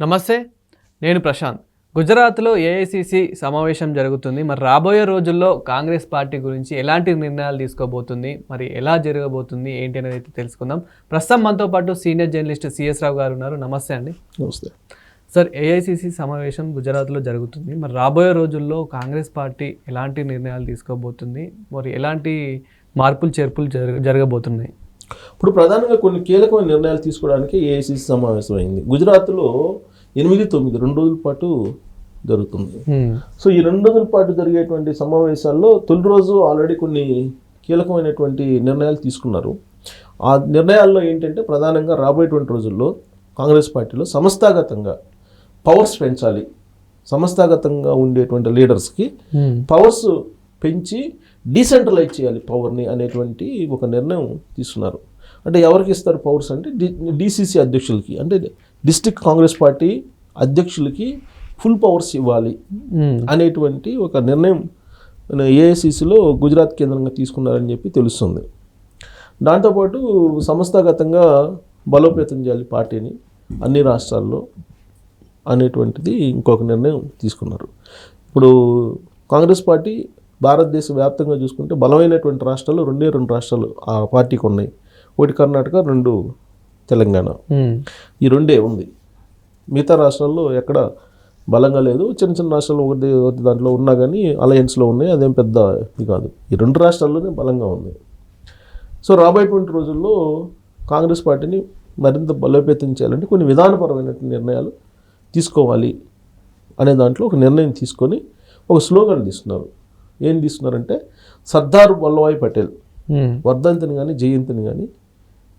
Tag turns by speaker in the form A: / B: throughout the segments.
A: నమస్తే, నేను ప్రశాంత్. గుజరాత్లో ఏఐసిసి సమావేశం జరుగుతుంది. మరి రాబోయే రోజుల్లో కాంగ్రెస్ పార్టీ గురించి ఎలాంటి నిర్ణయాలు తీసుకోబోతుంది, మరి ఎలా జరగబోతుంది ఏంటి అనేది అయితే తెలుసుకుందాం. ప్రస్తుతం మనతో పాటు సీనియర్ జర్నలిస్ట్ సిఎస్ రావు గారు ఉన్నారు. నమస్తే అండి.
B: నమస్తే
A: సార్. ఏఐసిసి సమావేశం గుజరాత్లో జరుగుతుంది. మరి రాబోయే రోజుల్లో కాంగ్రెస్ పార్టీ ఎలాంటి నిర్ణయాలు తీసుకోబోతుంది, మరి ఎలాంటి మార్పులు చేర్పులు జరగబోతున్నాయి?
B: ఇప్పుడు ప్రధానంగా కొన్ని కీలకమైన నిర్ణయాలు తీసుకోవడానికి ఏఐసిసి సమావేశం అయింది. గుజరాత్లో 8-9 2 రోజుల పాటు జరుగుతుంది. సో ఈ 2 రోజుల పాటు జరిగేటువంటి సమావేశాల్లో తొలి రోజు ఆల్రెడీ కొన్ని కీలకమైనటువంటి నిర్ణయాలు తీసుకున్నారు. ఆ నిర్ణయాల్లో ఏంటంటే ప్రధానంగా రాబోయేటువంటి రోజుల్లో కాంగ్రెస్ పార్టీలో సంస్థాగతంగా పవర్స్ పెంచాలి, సంస్థాగతంగా ఉండేటువంటి లీడర్స్కి పవర్స్ పెంచి డీసెంట్రలైజ్ చేయాలి పవర్ని అనేటువంటి ఒక నిర్ణయం తీసుకున్నారు. అంటే ఎవరికి ఇస్తారు పవర్స్ అంటే డిసిసి అధ్యక్షులకి, అంటే డిస్ట్రిక్ట్ కాంగ్రెస్ పార్టీ అధ్యక్షులకి ఫుల్ పవర్స్ ఇవ్వాలి అనేటువంటి ఒక నిర్ణయం ఏఐసిసిలో గుజరాత్ కేంద్రంగా తీసుకున్నారని చెప్పి తెలుస్తుంది. దాంతోపాటు సంస్థాగతంగా బలోపేతం చేయాలి పార్టీని అన్ని రాష్ట్రాల్లో అనేటువంటిది ఇంకొక నిర్ణయం తీసుకున్నారు. ఇప్పుడు కాంగ్రెస్ పార్టీ భారతదేశ వ్యాప్తంగా చూసుకుంటే బలమైనటువంటి రాష్ట్రాలు 2 రాష్ట్రాలు ఆ పార్టీకి ఉన్నాయి. ఒకటి కర్ణాటక, 2 తెలంగాణ. ఈ 2 ఉంది. మిగతా రాష్ట్రాల్లో ఎక్కడ బలంగా లేదు. చిన్న చిన్న రాష్ట్రాలు ఒకటి దాంట్లో ఉన్నా కానీ అలయన్స్లో ఉన్నాయి, అదేం పెద్ద ఇది కాదు. ఈ 2 రాష్ట్రాల్లోనే బలంగా ఉంది. సో రాబోయేటువంటి రోజుల్లో కాంగ్రెస్ పార్టీని మరింత బలోపేతం చేయాలంటే కొన్ని విధానపరమైనటువంటి నిర్ణయాలు తీసుకోవాలి అనే దాంట్లో ఒక నిర్ణయం తీసుకొని ఒక స్లోగన్ తీసుకున్నారు. ఏం తీసుకున్నారంటే సర్దార్ వల్లభాయ్ పటేల్ వర్ధంతిని కానీ జయంతిని కానీ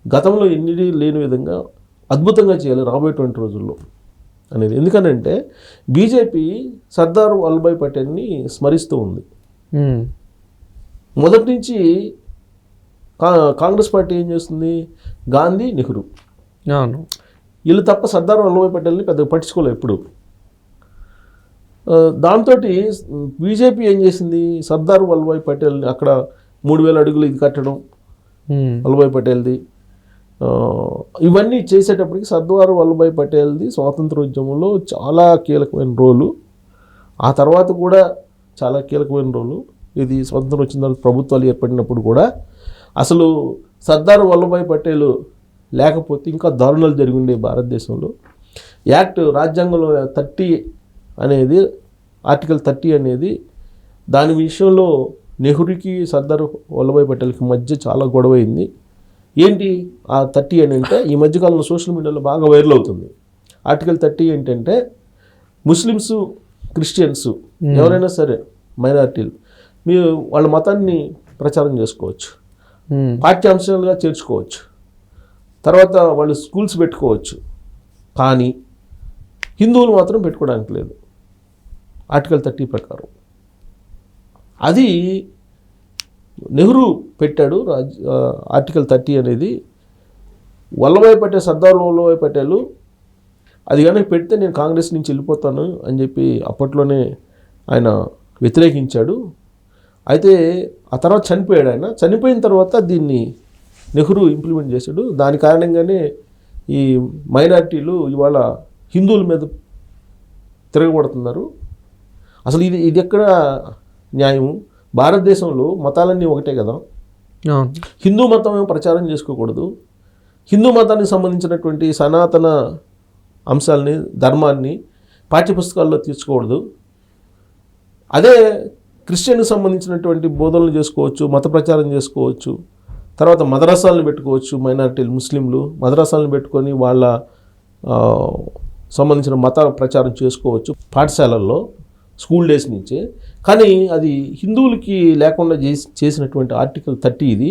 B: గతంలో ఎన్ని లేని విధంగా అద్భుతంగా చేయాలి రాబోయేటువంటి రోజుల్లో అనేది. ఎందుకనంటే బీజేపీ సర్దార్ వల్లభాయ్ పటేల్ని స్మరిస్తూ ఉంది. మొదటి నుంచి కాంగ్రెస్ పార్టీ ఏం చేస్తుంది, గాంధీ, నెహ్రూ వీళ్ళు తప్ప సర్దార్ వల్లభాయ్ పటేల్ని పెద్దగా పట్టించుకోలేదు ఎప్పుడు. దాంతో బీజేపీ ఏం చేసింది, సర్దార్ వల్లభాయ్ పటేల్ని అక్కడ 3000 అడుగులు ఇది కట్టడం వల్లభాయ్ పటేల్ది, ఇవన్నీ చేసేటప్పటికి సర్దార్ వల్లభాయ్ పటేల్ది స్వాతంత్రోద్యమంలో చాలా కీలకమైన రోలు, ఆ తర్వాత కూడా చాలా కీలకమైన రోలు. ఇది స్వాతంత్రం వచ్చిన తర్వాత ప్రభుత్వాలు ఏర్పడినప్పుడు కూడా అసలు సర్దార్ వల్లభాయ్ పటేల్ లేకపోతే ఇంకా దారుణాలు జరిగి ఉండే భారతదేశంలో. యాక్ట్ రాజ్యాంగంలో 30 అనేది, ఆర్టికల్ 30 అనేది, దాని విషయంలో నెహ్రూకి సర్దార్ వల్లభాయ్ పటేల్కి మధ్య చాలా గొడవైంది. ఏంటి ఆ 30 అని అంటే ఈ మధ్యకాలంలో సోషల్ మీడియాలో బాగా వైరల్ అవుతుంది. ఆర్టికల్ 30 ఏంటంటే ముస్లిమ్స్, క్రిస్టియన్స్ ఎవరైనా సరే మైనారిటీలు మీరు వాళ్ళ మతాన్ని ప్రచారం చేసుకోవచ్చు, పాఠ్యాంశాలుగా చేర్చుకోవచ్చు, తర్వాత వాళ్ళు స్కూల్స్ పెట్టుకోవచ్చు, కానీ హిందువులు మాత్రం పెట్టుకోవడానికి లేదు ఆర్టికల్ 30 ప్రకారం. అది నెహ్రూ పెట్టాడు ఆర్టికల్ 30 అనేది. వల్లభాయ్ పటేల్, సర్దార్ వల్లభాయ్ పటేల్ అది కానీ పెడితే నేను కాంగ్రెస్ నుంచి వెళ్ళిపోతాను అని చెప్పి అప్పట్లోనే ఆయన వ్యతిరేకించాడు. అయితే ఆ తర్వాత చనిపోయాడు. ఆయన చనిపోయిన తర్వాత దీన్ని నెహ్రూ ఇంప్లిమెంట్ చేశాడు. దాని కారణంగానే ఈ మైనారిటీలు ఇవాళ హిందువుల మీద తిరగబడుతున్నారు. అసలు ఇది ఎక్కడ న్యాయం? భారతదేశంలో మతాలన్నీ ఒకటే కదా, హిందూ మతం ఏమో ప్రచారం చేసుకోకూడదు, హిందూ మతానికి సంబంధించినటువంటి సనాతన అంశాలని, ధర్మాన్ని పాఠ్యపుస్తకాల్లో తీర్చకూడదు. అదే క్రిస్టియన్కి సంబంధించినటువంటి బోధనలు చేసుకోవచ్చు, మత ప్రచారం చేసుకోవచ్చు, తర్వాత మదరసాలను పెట్టుకోవచ్చు. మైనారిటీలు ముస్లింలు మదరసాలను పెట్టుకొని వాళ్ళ సంబంధించిన మత ప్రచారం చేసుకోవచ్చు పాఠశాలల్లో, స్కూల్ డేస్ నుంచే. కానీ అది హిందువులకి లేకుండా చేసినటువంటి ఆర్టికల్ 30 ఇది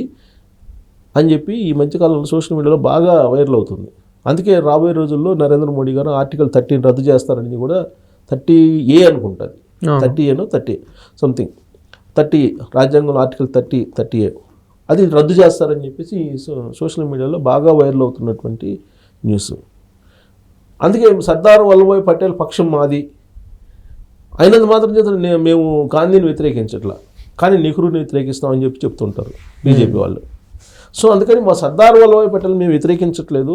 B: అని చెప్పి ఈ మధ్యకాలంలో సోషల్ మీడియాలో బాగా వైరల్ అవుతుంది. అందుకే రాబోయే రోజుల్లో నరేంద్ర మోడీ గారు ఆర్టికల్ 30 రద్దు చేస్తారని కూడా, 30A అనుకుంటుంది, 30A 30 సంథింగ్ 30 రాజ్యాంగంలో ఆర్టికల్ 30A అది రద్దు చేస్తారని చెప్పేసి సోషల్ మీడియాలో బాగా వైరల్ అవుతున్నటువంటి న్యూస్. అందుకే సర్దార్ వల్లభాయ్ పటేల్ పక్షం మాది అయినంత మాత్రం చేత మేము గాంధీని వ్యతిరేకించట్లా, కానీ నెహ్రూని వ్యతిరేకిస్తామని చెప్పి చెప్తుంటారు బీజేపీ వాళ్ళు. సో అందుకని మా సర్దార్ వల్లభాయ్ పటేల్ మేము వ్యతిరేకించట్లేదు,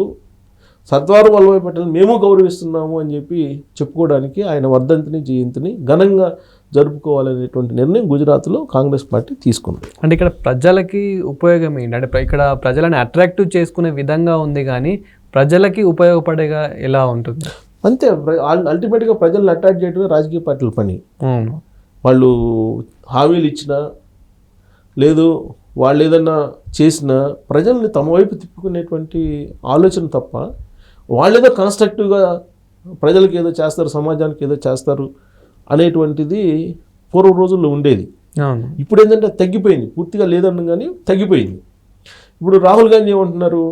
B: సర్దార్ వల్లభాయ్ పటేల్ మేము గౌరవిస్తున్నాము అని చెప్పి చెప్పుకోవడానికి ఆయన వర్ధంతిని జయంతిని ఘనంగా జరుపుకోవాలనేటువంటి నిర్ణయం గుజరాత్లో కాంగ్రెస్ పార్టీ తీసుకుంది.
A: అంటే ఇక్కడ ప్రజలకి ఉపయోగం ఏంటి? అంటే ఇక్కడ ప్రజలను అట్రాక్టివ్ చేసుకునే విధంగా ఉంది, కానీ ప్రజలకి ఉపయోగపడేగా ఎలా ఉంటుంది?
B: అంతే, అల్టిమేట్గా ప్రజలను అట్రాక్ట్ చేయడమే రాజకీయ పార్టీల పని.
A: అవును,
B: వాళ్ళు హామీలు ఇచ్చినా లేదు వాళ్ళు ఏదన్నా చేసినా ప్రజల్ని తమ వైపు తిప్పుకునేటువంటి ఆలోచన తప్ప వాళ్ళేదో కన్స్ట్రక్టివ్గా ప్రజలకు ఏదో చేస్తారు, సమాజానికి ఏదో చేస్తారు అనేటువంటిది పూర్వ రోజుల్లో ఉండేది.
A: అవును,
B: ఇప్పుడు ఏంటంటే తగ్గిపోయింది, పూర్తిగా లేదన్నా కానీ తగ్గిపోయింది. ఇప్పుడు రాహుల్ గాంధీ ఏమంటున్నారు,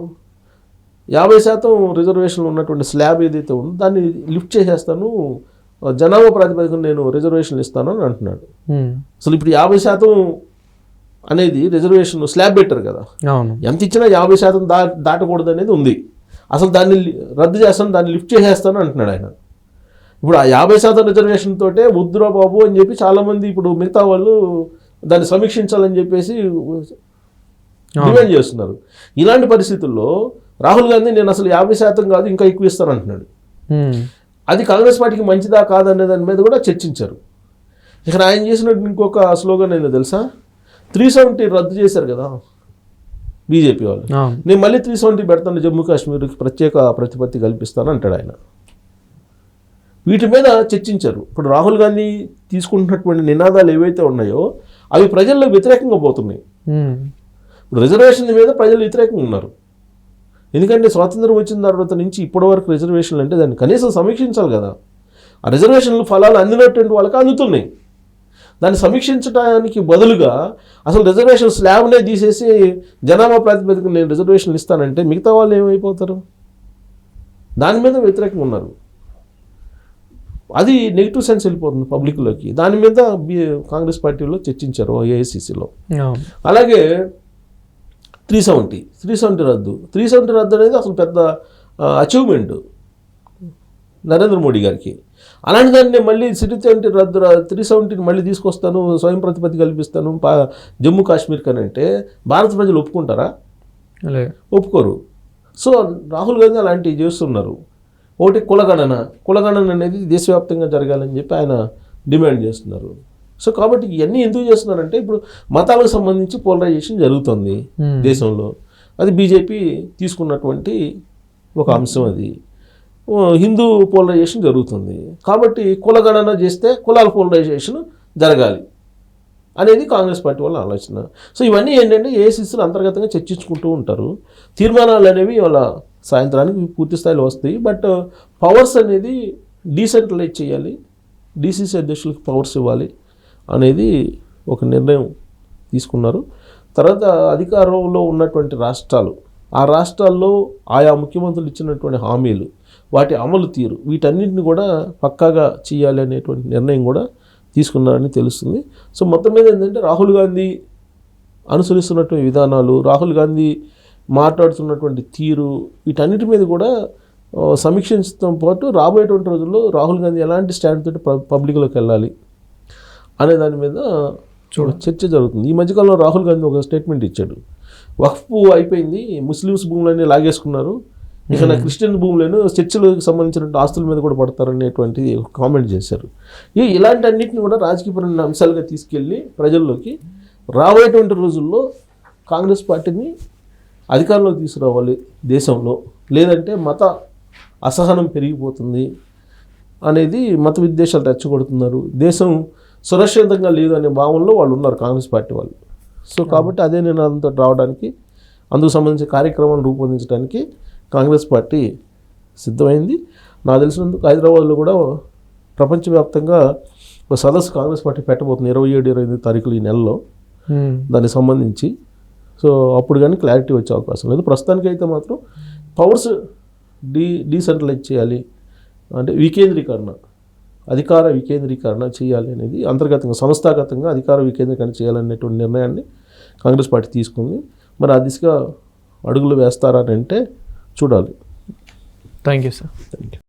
B: 50% రిజర్వేషన్లు ఉన్నటువంటి స్లాబ్ ఏదైతే ఉందో దాన్ని లిఫ్ట్ చేసేస్తాను, జనాభా ప్రాతిపదికన నేను రిజర్వేషన్లు ఇస్తాను అని అంటున్నాడు. అసలు ఇప్పుడు 50% అనేది రిజర్వేషన్ స్లాబ్ పెట్టారు కదా,
A: అవును,
B: ఎంత ఇచ్చినా 50% దాటకూడదు అనేది ఉంది. అసలు దాన్ని రద్దు చేస్తాను, దాన్ని లిఫ్ట్ చేసేస్తాను అంటున్నాడు ఆయన. ఇప్పుడు ఆ 50% రిజర్వేషన్ తోటే వద్దురా బాబు అని చెప్పి చాలామంది ఇప్పుడు మిగతా వాళ్ళు దాన్ని సమీక్షించాలని చెప్పేసి డిమాండ్ చేస్తున్నారు. ఇలాంటి పరిస్థితుల్లో రాహుల్ గాంధీ నేను అసలు 50% కాదు ఇంకా ఎక్కువ ఇస్తాను అంటున్నాడు. అది కాంగ్రెస్ పార్టీకి మంచిదా కాదనే దాని మీద కూడా చర్చించారు. ఇక్కడ ఆయన చేసినట్టు ఇంకొక స్లోగన్ ఏందో తెలుసా, 370 రద్దు చేశారు కదా బీజేపీ వాళ్ళు, నేను మళ్ళీ 370 పెడతాను, జమ్మూ కాశ్మీర్కి ప్రత్యేక ప్రతిపత్తి కల్పిస్తాను అంటాడు ఆయన. వీటి మీద చర్చించారు. ఇప్పుడు రాహుల్ గాంధీ తీసుకుంటున్నటువంటి నినాదాలు ఏవైతే ఉన్నాయో అవి ప్రజల్లో వ్యతిరేకంగా పోతున్నాయి. ఇప్పుడు రిజర్వేషన్ల మీద ప్రజలు వ్యతిరేకంగా ఉన్నారు. ఎందుకంటే స్వాతంత్రం వచ్చిన తర్వాత నుంచి ఇప్పటి వరకు రిజర్వేషన్లు అంటే దాన్ని కనీసం సమీక్షించాలి కదా. ఆ రిజర్వేషన్లు ఫలాలు అందినటువంటి వాళ్ళకి అందుతున్నాయి. దాన్ని సమీక్షించడానికి బదులుగా అసలు రిజర్వేషన్ స్లాబ్నే తీసేసి జనాభా ప్రాతిపదికన నేను రిజర్వేషన్లు ఇస్తానంటే మిగతా వాళ్ళు ఏమైపోతారు? దాని మీద వ్యతిరేకంగా ఉన్నారు. అది నెగిటివ్ సెన్స్ వెళ్ళిపోతుంది పబ్లిక్లోకి. దాని మీద కాంగ్రెస్ పార్టీలో చర్చించారు ఏఐసిసిలో. అలాగే 370 రద్దు. 370 రద్దు అనేది అసలు పెద్ద అచీవ్మెంట్ నరేంద్ర మోడీ గారికి. అలాంటి దాన్ని మళ్ళీ 370 మళ్ళీ తీసుకొస్తాను, స్వయం ప్రతిపత్తి కల్పిస్తాను జమ్మూ కాశ్మీర్ అని అంటే భారత ప్రజలు ఒప్పుకుంటారా? ఒప్పుకోరు. సో రాహుల్ గాంధీ అలాంటివి చేస్తున్నారు. ఒకటి కులగణన అనేది దేశవ్యాప్తంగా జరగాలని చెప్పి ఆయన డిమాండ్ చేస్తున్నారు. సో కాబట్టి ఇవన్నీ ఎందుకు చేస్తున్నారంటే ఇప్పుడు మతాలకు సంబంధించి పోలరైజేషన్ జరుగుతుంది దేశంలో. అది బీజేపీ తీసుకున్నటువంటి ఒక అంశం. అది హిందూ పోలరైజేషన్ జరుగుతుంది కాబట్టి కులగణన చేస్తే కులాల పోలరైజేషన్ జరగాలి అనేది కాంగ్రెస్ పార్టీ వాళ్ళ ఆలోచన. సో ఇవన్నీ ఏంటంటే ఏఐసిసిలు అంతర్గతంగా చర్చించుకుంటూ ఉంటారు. తీర్మానాలు అనేవి వాళ్ళ సాయంత్రానికి పూర్తి స్థాయిలో వస్తాయి. బట్ పవర్స్ అనేది డీసెంట్రలైజ్ చేయాలి, డీసీసీ అధ్యక్షులకు పవర్స్ ఇవ్వాలి అనేది ఒక నిర్ణయం తీసుకున్నారు. తర్వాత అధికారంలో ఉన్నటువంటి రాష్ట్రాలు, ఆ రాష్ట్రాల్లో ఆయా ముఖ్యమంత్రులు ఇచ్చినటువంటి హామీలు, వాటి అమలు తీరు, వీటన్నిటిని కూడా పక్కాగా చేయాలి అనేటువంటి నిర్ణయం కూడా తీసుకున్నారని తెలుస్తుంది. సో మొత్తం మీద ఏంటంటే రాహుల్ గాంధీ అనుసరిస్తున్నటువంటి విధానాలు, రాహుల్ గాంధీ మాట్లాడుతున్నటువంటి తీరు, వీటన్నిటి మీద కూడా సమీక్షించడంతో పాటు రాబోయేటువంటి రోజుల్లో రాహుల్ గాంధీ ఎలాంటి స్టాండ్ తోటి పబ్లిక్లోకి వెళ్ళాలి అనే దాని మీద చర్చ జరుగుతుంది. ఈ మధ్యకాలంలో రాహుల్ గాంధీ ఒక స్టేట్మెంట్ ఇచ్చాడు, వక్ఫ్ అయిపోయింది, ముస్లిమ్స్ భూములన్నీ లాగేసుకున్నారు, ఇక నా క్రిస్టియన్ భూములను చర్చిలకు సంబంధించిన ఆస్తుల మీద కూడా పడతారనేటువంటి కామెంట్ చేశారు. ఇలాంటి అన్నింటిని కూడా రాజకీయపరమైన అంశాలుగా తీసుకెళ్ళి ప్రజల్లోకి రాబోయేటువంటి రోజుల్లో కాంగ్రెస్ పార్టీని అధికారంలోకి తీసుకురావాలి దేశంలో, లేదంటే మత అసహనం పెరిగిపోతుంది అనేది మత విద్వేషాలు రెచ్చగొడుతున్నారు, దేశం సురక్షితంగా లేదు అనే భావనలో వాళ్ళు ఉన్నారు కాంగ్రెస్ పార్టీ వాళ్ళు. సో కాబట్టి అదే నినాదంతో రావడానికి, అందుకు సంబంధించిన కార్యక్రమాన్ని రూపొందించడానికి కాంగ్రెస్ పార్టీ సిద్ధమైంది. నాకు తెలిసినందుకు హైదరాబాద్లో కూడా ప్రపంచవ్యాప్తంగా ఒక సదస్సు కాంగ్రెస్ పార్టీ పెట్టబోతుంది 27-28 తారీఖులు ఈ నెలలో దానికి సంబంధించి. సో అప్పుడు కానీ క్లారిటీ వచ్చే అవకాశం లేదు. ప్రస్తుతానికైతే మాత్రం పవర్స్ డీసెంట్రలైజ్ చేయాలి, అంటే వికేంద్రీకరణ, అధికార వికేంద్రీకరణ చేయాలి అనేది అంతర్గతంగా సంస్థాగతంగా అధికార వికేంద్రీకరణ చేయాలనేటువంటి నిర్ణయాన్ని కాంగ్రెస్ పార్టీ తీసుకుంది. మరి ఆ దిశగా అడుగులు వేస్తారని అంటే చూడాలి.
A: Thank you sir.
B: Thank you.